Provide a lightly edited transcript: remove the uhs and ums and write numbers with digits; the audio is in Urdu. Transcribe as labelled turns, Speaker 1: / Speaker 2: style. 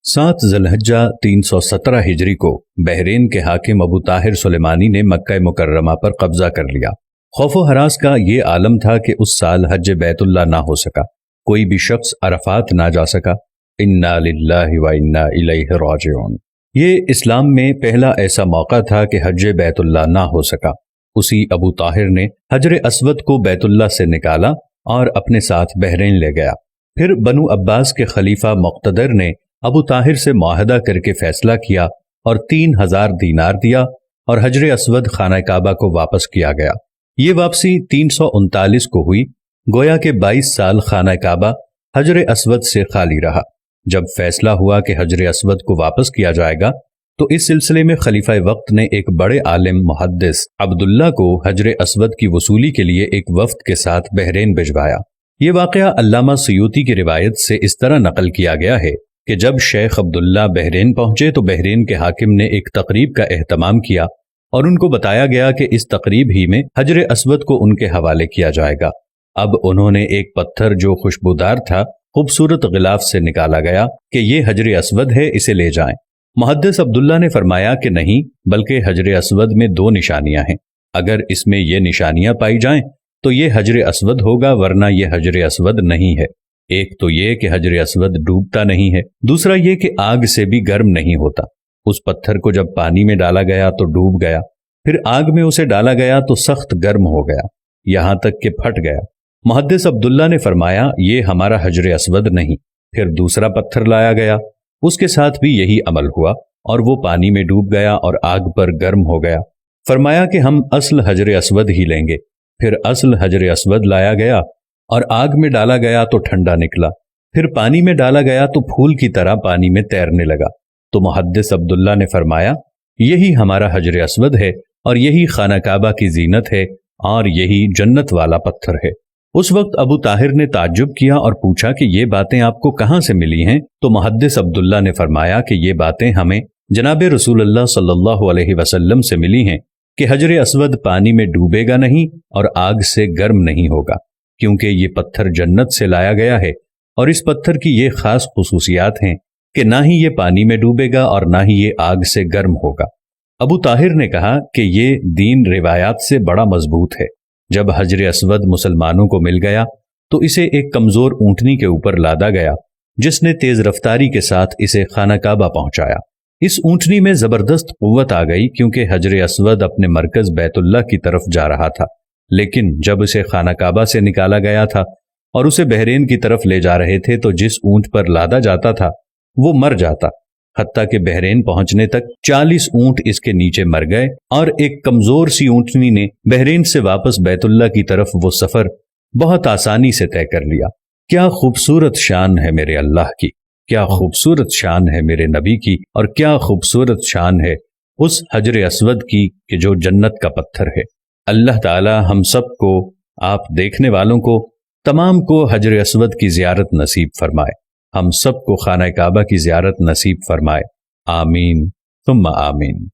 Speaker 1: 7 ذوالحجہ 317 ہجری کو بحرین کے حاکم ابو طاہر سلیمانی نے مکہ مکرمہ پر قبضہ کر لیا۔ خوف و ہراس کا یہ عالم تھا کہ اس سال حج بیت اللہ نہ ہو سکا، کوئی بھی شخص عرفات نہ جا سکا۔ انا للہ و انا الیہ راجعون۔ یہ اسلام میں پہلا ایسا موقع تھا کہ حج بیت اللہ نہ ہو سکا۔ اسی ابو طاہر نے حجر اسود کو بیت اللہ سے نکالا اور اپنے ساتھ بحرین لے گیا۔ پھر بنو عباس کے خلیفہ مقتدر نے ابو طاہر سے معاہدہ کر کے فیصلہ کیا اور 3000 دینار دیا اور حجر اسود خانہ کعبہ کو واپس کیا گیا۔ یہ واپسی 339 کو ہوئی، گویا کہ 22 سال خانہ کعبہ حجر اسود سے خالی رہا۔ جب فیصلہ ہوا کہ حجر اسود کو واپس کیا جائے گا تو اس سلسلے میں خلیفہ وقت نے ایک بڑے عالم محدث عبداللہ کو حجر اسود کی وصولی کے لیے ایک وفد کے ساتھ بحرین بھجوایا۔ یہ واقعہ علامہ سیوطی کی روایت سے اس طرح نقل کیا گیا ہے کہ جب شیخ عبداللہ بحرین پہنچے تو بحرین کے حاکم نے ایک تقریب کا اہتمام کیا اور ان کو بتایا گیا کہ اس تقریب ہی میں حجر اسود کو ان کے حوالے کیا جائے گا۔ اب انہوں نے ایک پتھر جو خوشبودار تھا خوبصورت غلاف سے نکالا گیا کہ یہ حجر اسود ہے، اسے لے جائیں۔ محدث عبداللہ نے فرمایا کہ نہیں، بلکہ حجر اسود میں 2 نشانیاں ہیں، اگر اس میں یہ نشانیاں پائی جائیں تو یہ حجر اسود ہوگا، ورنہ یہ حجر اسود نہیں ہے۔ ایک تو یہ کہ حجر اسود ڈوبتا نہیں ہے، دوسرا یہ کہ آگ سے بھی گرم نہیں ہوتا۔ اس پتھر کو جب پانی میں ڈالا گیا تو ڈوب گیا، پھر آگ میں اسے ڈالا گیا تو سخت گرم ہو گیا، یہاں تک کہ پھٹ گیا۔ محدث عبداللہ نے فرمایا یہ ہمارا حجر اسود نہیں۔ پھر دوسرا پتھر لایا گیا، اس کے ساتھ بھی یہی عمل ہوا اور وہ پانی میں ڈوب گیا اور آگ پر گرم ہو گیا۔ فرمایا کہ ہم اصل حجر اسود ہی لیں گے۔ پھر اصل حجر اسود لایا گیا اور آگ میں ڈالا گیا تو ٹھنڈا نکلا، پھر پانی میں ڈالا گیا تو پھول کی طرح پانی میں تیرنے لگا۔ تو محدث عبداللہ نے فرمایا یہی ہمارا حجر اسود ہے اور یہی خانہ کعبہ کی زینت ہے اور یہی جنت والا پتھر ہے۔ اس وقت ابو طاہر نے تعجب کیا اور پوچھا کہ یہ باتیں آپ کو کہاں سے ملی ہیں؟ تو محدث عبداللہ نے فرمایا کہ یہ باتیں ہمیں جناب رسول اللہ صلی اللہ علیہ وسلم سے ملی ہیں کہ حجر اسود پانی میں ڈوبے گا نہیں اور آگ سے گرم نہیں ہوگا، کیونکہ یہ پتھر جنت سے لایا گیا ہے اور اس پتھر کی یہ خاص خصوصیات ہیں کہ نہ ہی یہ پانی میں ڈوبے گا اور نہ ہی یہ آگ سے گرم ہوگا۔ ابو طاہر نے کہا کہ یہ دین روایات سے بڑا مضبوط ہے۔ جب حجر اسود مسلمانوں کو مل گیا تو اسے ایک کمزور اونٹنی کے اوپر لادا گیا، جس نے تیز رفتاری کے ساتھ اسے خانہ کعبہ پہنچایا۔ اس اونٹنی میں زبردست قوت آ گئی کیونکہ حجر اسود اپنے مرکز بیت اللہ کی طرف جا رہا تھا، لیکن جب اسے خانہ کعبہ سے نکالا گیا تھا اور اسے بحرین کی طرف لے جا رہے تھے تو جس اونٹ پر لادا جاتا تھا وہ مر جاتا، حتیٰ کہ بحرین پہنچنے تک 40 اونٹ اس کے نیچے مر گئے اور ایک کمزور سی اونٹنی نے بحرین سے واپس بیت اللہ کی طرف وہ سفر بہت آسانی سے طے کر لیا۔ کیا خوبصورت شان ہے میرے اللہ کی، کیا خوبصورت شان ہے میرے نبی کی، اور کیا خوبصورت شان ہے اس حجر اسود کی کہ جو جنت کا پتھر ہے۔ اللہ تعالی ہم سب کو، آپ دیکھنے والوں کو، تمام کو حجر اسود کی زیارت نصیب فرمائے، ہم سب کو خانہ کعبہ کی زیارت نصیب فرمائے، آمین ثم آمین۔